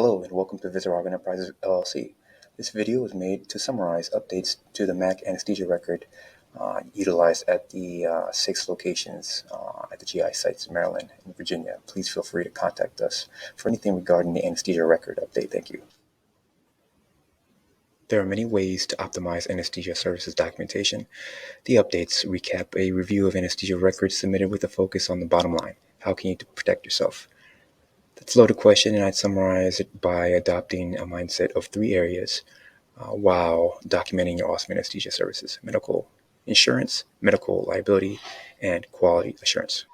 Hello and welcome to Visurraga Enterprises, LLC. This video is made to summarize updates to the MAC Anesthesia Record utilized at the 6 locations at the GI sites in Maryland and Virginia. Please feel free to contact us for anything regarding the Anesthesia Record update. Thank you. There are many ways to optimize anesthesia services documentation. The updates recap a review of anesthesia records submitted with a focus on the bottom line. How can you protect yourself? That's a loaded question, and I'd summarize it by adopting a mindset of 3 areas while documenting your awesome anesthesia services: medical insurance, medical liability, and quality assurance.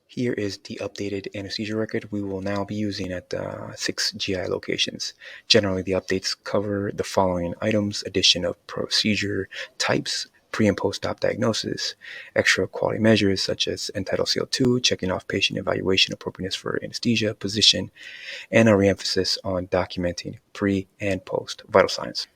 Here is the updated anesthesia record we will now be using at 6 GI locations. Generally, the updates cover the following items: addition of procedure types, pre- and post-op diagnosis, extra quality measures such as end-tidal CO2, checking off patient evaluation appropriateness for anesthesia position, and a reemphasis on documenting pre- and post-vital signs.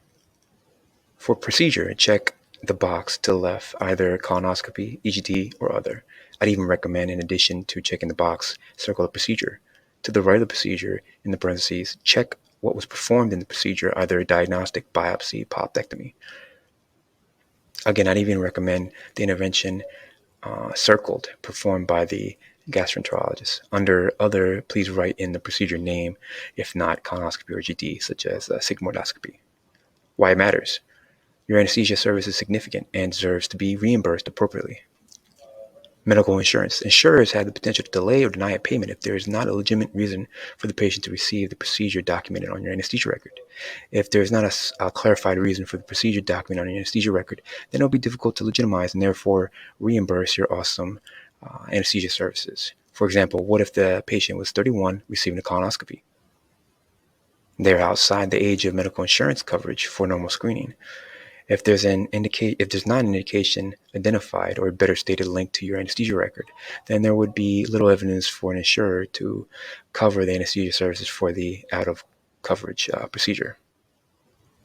For procedure, check the box to the left, either colonoscopy, EGD, or other. I'd even recommend, in addition to checking the box, circle the procedure. To the right of the procedure, in the parentheses, check what was performed in the procedure, either a diagnostic, biopsy, polypectomy. Again, I'd even recommend the intervention circled, performed by the gastroenterologist. Under other, please write in the procedure name, if not colonoscopy or EGD, such as sigmoidoscopy. Why it matters. Your anesthesia service is significant and deserves to be reimbursed appropriately. Medical insurance. Insurers have the potential to delay or deny a payment if there is not a legitimate reason for the patient to receive the procedure documented on your anesthesia record. If there is not a clarified reason for the procedure documented on your anesthesia record, then it will be difficult to legitimize and therefore reimburse your awesome anesthesia services. For example, what if the patient was 31 receiving a colonoscopy? They're outside the age of medical insurance coverage for normal screening. If there's not an indication identified or better stated link to your anesthesia record, then there would be little evidence for an insurer to cover the anesthesia services for the out-of-coverage procedure.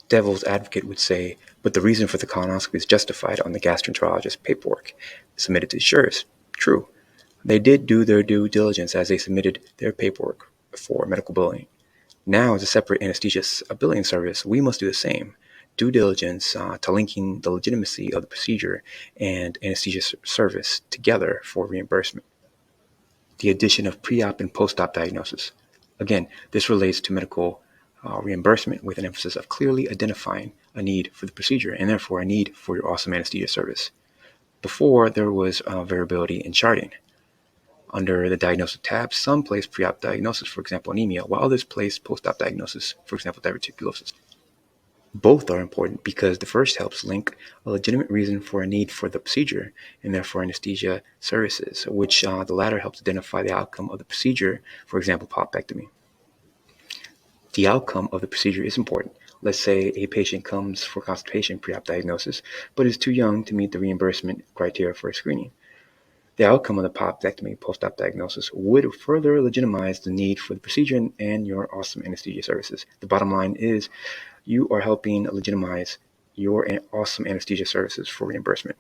Devil's advocate would say, but the reason for the colonoscopy is justified on the gastroenterologist's paperwork submitted to insurers. True. They did do their due diligence as they submitted their paperwork for medical billing. Now, as a separate anesthesia billing service, we must do the same. Due diligence to linking the legitimacy of the procedure and anesthesia service together for reimbursement. The addition of pre-op and post-op diagnosis. Again, this relates to medical reimbursement with an emphasis of clearly identifying a need for the procedure and therefore a need for your awesome anesthesia service. Before, there was variability in charting. Under the diagnosis tab, some place pre-op diagnosis, for example, anemia, while others place post-op diagnosis, for example, diverticulosis. Both are important because the first helps link a legitimate reason for a need for the procedure and therefore anesthesia services, which the latter helps identify the outcome of the procedure, for example, polypectomy. The outcome of the procedure is important. Let's say a patient comes for consultation pre-op diagnosis, but is too young to meet the reimbursement criteria for screening. The outcome of the polypectomy post-op diagnosis would further legitimize the need for the procedure and your awesome anesthesia services. The bottom line is you are helping legitimize your awesome anesthesia services for reimbursement.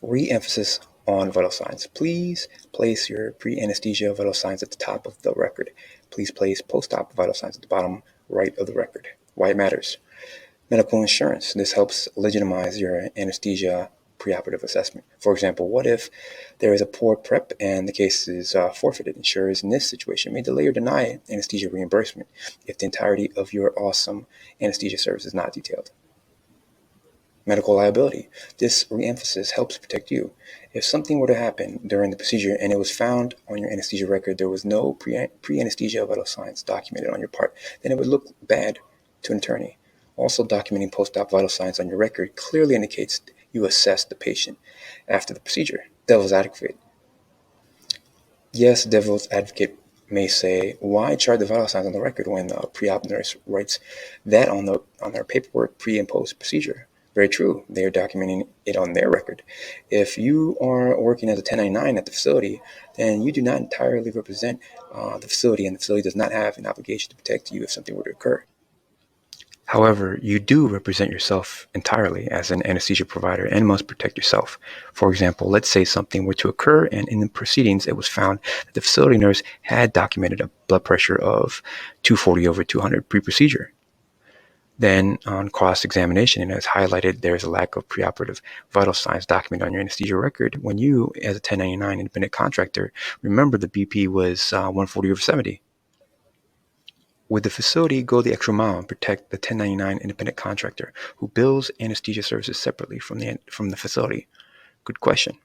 Re-emphasis on vital signs. Please place your pre-anesthesia vital signs at the top of the record. Please place post-op vital signs at the bottom right of the record. Why it matters. Medical insurance. This helps legitimize your anesthesia preoperative assessment. For example, what if there is a poor prep and the case is forfeited? Insurers in this situation may delay or deny anesthesia reimbursement if the entirety of your awesome anesthesia service is not detailed. Medical liability. This reemphasis helps protect you. If something were to happen during the procedure and it was found on your anesthesia record there was no pre-anesthesia vital signs documented on your part, then it would look bad to an attorney. Also, documenting post-op vital signs on your record clearly indicates you assessed the patient after the procedure. Devil's advocate. Yes, devil's advocate may say, why chart the vital signs on the record when the pre-op nurse writes that on their paperwork pre and post procedure? Very true. They are documenting it on their record. If you are working as a 1099 at the facility, then you do not entirely represent the facility, and the facility does not have an obligation to protect you if something were to occur. However, you do represent yourself entirely as an anesthesia provider and must protect yourself. For example, let's say something were to occur and in the proceedings it was found that the facility nurse had documented a blood pressure of 240/200 pre-procedure. Then on cross-examination, and as highlighted, there is a lack of preoperative vital signs documented on your anesthesia record. When you, as a 1099 independent contractor, remember the BP was 140/70. Would the facility go the extra mile and protect the 1099 independent contractor who bills anesthesia services separately from the facility? Good question.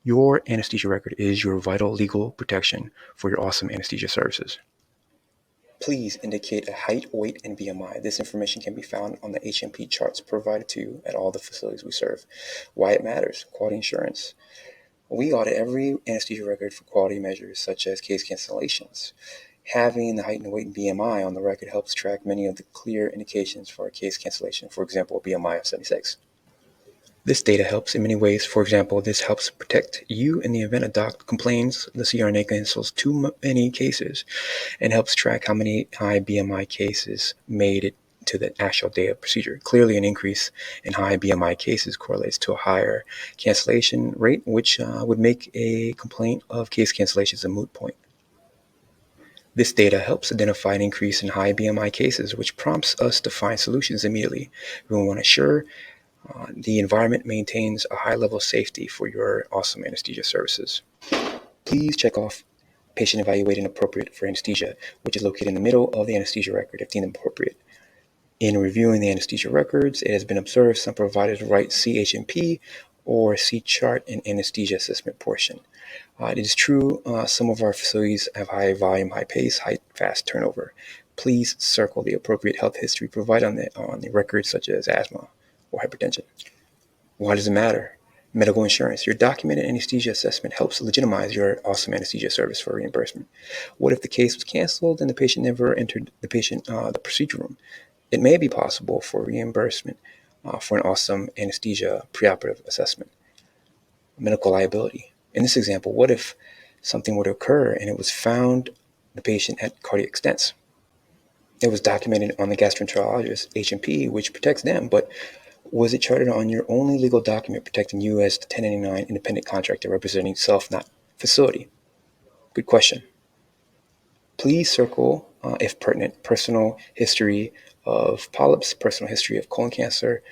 Your anesthesia record is your vital legal protection for your awesome anesthesia services. Please indicate a height, weight, and BMI. This information can be found on the HMP charts provided to you at all the facilities we serve. Why it matters: quality insurance. We audit every anesthesia record for quality measures such as case cancellations. Having the height and weight and BMI on the record helps track many of the clear indications for a case cancellation, for example, a BMI of 76. This data helps in many ways. For example, this helps protect you in the event a doc complains the CRNA cancels too many cases, and helps track how many high BMI cases made it to the actual day of procedure. Clearly, an increase in high BMI cases correlates to a higher cancellation rate, which would make a complaint of case cancellations a moot point. This data helps identify an increase in high BMI cases, which prompts us to find solutions immediately. We want to ensure the environment maintains a high level of safety for your awesome anesthesia services. Please check off patient evaluated and appropriate for anesthesia, which is located in the middle of the anesthesia record if deemed appropriate. In reviewing the anesthesia records, it has been observed some providers write CHMP or C-chart in anesthesia assessment portion. It is true some of our facilities have high volume, high pace, high fast turnover. Please circle the appropriate health history provided on the records such as asthma or hypertension. Why does it matter? Medical insurance. Your documented anesthesia assessment helps legitimize your awesome anesthesia service for reimbursement. What if the case was canceled and the patient never entered the procedure room? It may be possible for reimbursement for an awesome anesthesia preoperative assessment. Medical liability. In this example, what if something were to occur and it was found the patient had cardiac stents? It was documented on the gastroenterologist HMP, which protects them, but was it charted on your only legal document protecting you as the 1099 independent contractor representing self, not facility? Good question. Please circle, if pertinent, personal history of polyps, personal history of colon cancer,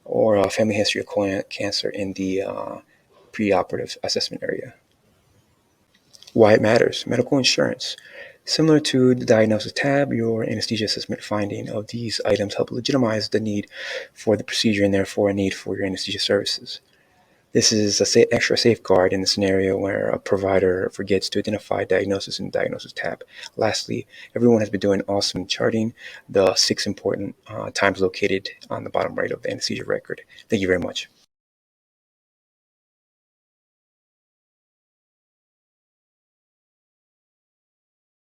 or family history of colon cancer in the preoperative assessment area. Why it matters. Medical insurance. Similar to the diagnosis tab, your anesthesia assessment finding of these items help legitimize the need for the procedure and therefore a need for your anesthesia services. This is an extra safeguard in the scenario where a provider forgets to identify diagnosis in the diagnosis tab. Lastly, everyone has been doing awesome charting the 6 important times located on the bottom right of the anesthesia record. Thank you very much.